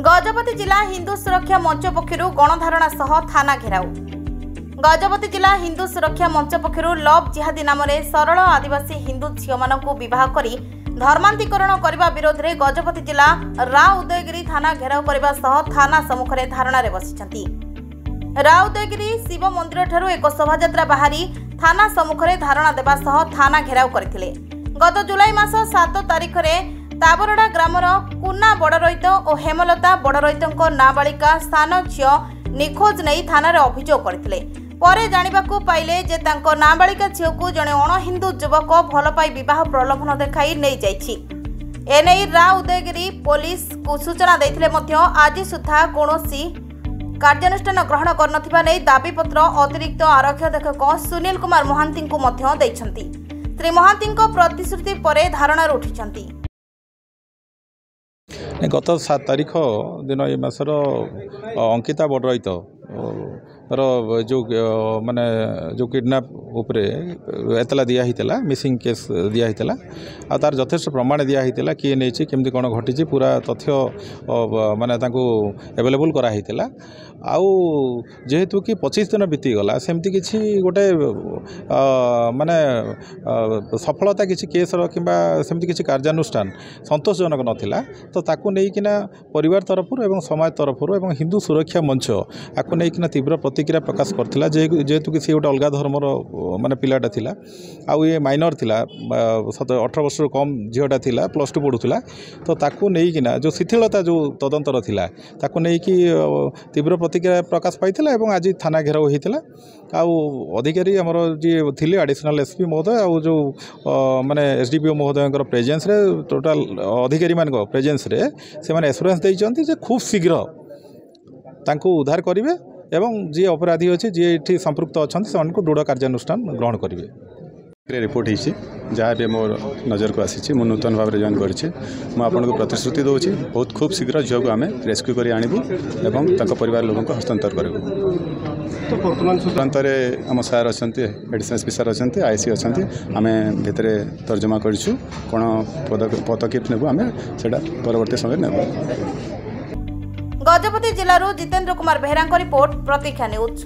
गजपति जिला हिंदू सुरक्षा मंच पक्षरु गणधारणा सह थाना घेराव। गजपति जिला हिंदू सुरक्षा मंच पक्षरु लव जिहादी नाम सरल आदिवासी हिंदू झील मानू विवाह करी धर्मांतरण करने विरोध में गजपति जिला राव उदयगिरी थाना घेराव करने सह थाना सम्मुख में धारणा बसी। राव उदयगिरी शिव मंदिर ठारू एक शोभायात्रा बाहरी थाना सम्मुख में धारणा देवा सह थाना घेराव करथिले। गत जुलाई मास 7 तारिख में ताबरडा ग्रामर कुना बड़रईत और हेमलता बड़रईत नाबालिका स्थान झील निखोज नहीं थाना अभियोग करथिले। परे जानिबाकू पाइले जे तांको नाबालिका झील को जड़े अण हिंदू युवक भल पाई विवाह प्रलोभन देखाई नहीं जाइछि। एने राव उदयगिरी पुलिस को सूचना देथिले मध्य आज सुधा कौनसी कार्यानुष्ठान ग्रहण करनथिबा नै दाबीपत्र अतिरिक्त आरक्षी अधीक्षक सुनील कुमार महांती को मध्य दैछंती। श्री महांती प्रतिश्रुति परे धारणा उठिछंती। गत 7 तारिख दिन ये मासर अंकिता बड़रईत जो माने जो किडनैप उपरे एतला दिया हितला मिसिंग केस दिया हितला आ तार यथेष्ट प्रमाण दिया हितला किए नहीं केमती कौन घटी पूरा तथ्य माने तांको अवेलेबल करा हितला। आउ जेहेतु कि 25 दिन बीतीगला सेमती किसी गोटे माने सफलता किसी केसर किंबा सेमती किसी कार्यानुष्ठान संतोषजनक नथिला तो ताकू नहींकिना परिवार तरफ एवं समाज तरफ एवं हिंदू सुरक्षा मंच आपको नहींकिना तीव्र प्रतिक्रिया प्रकाश करथिला जेहेतु कि सी गोटे अलग धर्मर माने पिलाटा थिला आउ ये माइनर थिला 18 वर्ष कम झीटा थिला +2 पढ़ुला तो ताकू नहींकिना जो शिथिलता जो तदंतर थिला ताकू नहींकि तीव्र प्रतिक्रिया प्रकाश पाइथिला एवं आज थाना घेराव होइथिला। आउ अधिकारी हमर जे थिले एडिशनल एसपी महोदय आउ जो माने एसडीपीओ महोदय प्रेजेंस रे टोटाल अधिकारी मान प्रेजेंस रे से माने एश्योरेंस दैछंती जे खूब शीघ्र तांको उद्धार करिवे एवं जी अपराधी अच्छे जी ये संपृक्त अच्छा से दृढ़ कार्यानुष्ठान ग्रहण करेंगे। रिपोर्ट होती जहाँ भी मोर नजर को आसी मु नूतन भाव में जॉइन कर प्रतिश्रुति दूसरी बहुत खूब शीघ्र झील को आम रेस्क्यू कर आणबू और परिवार लोगों को हस्तांतर करूँ। तो तुरंत आम सार अच्छा एडिशनल एसपी सार अच्छा आईसी अच्छा आम भितर तर्जमा करूँ कौन पदक्षेप नेबू आम से परवर्ती समय नेबू। गजपति जिलूर जितेंद्र कुमार बेहरा रिपोर्ट प्रतीक्षा न्यूज।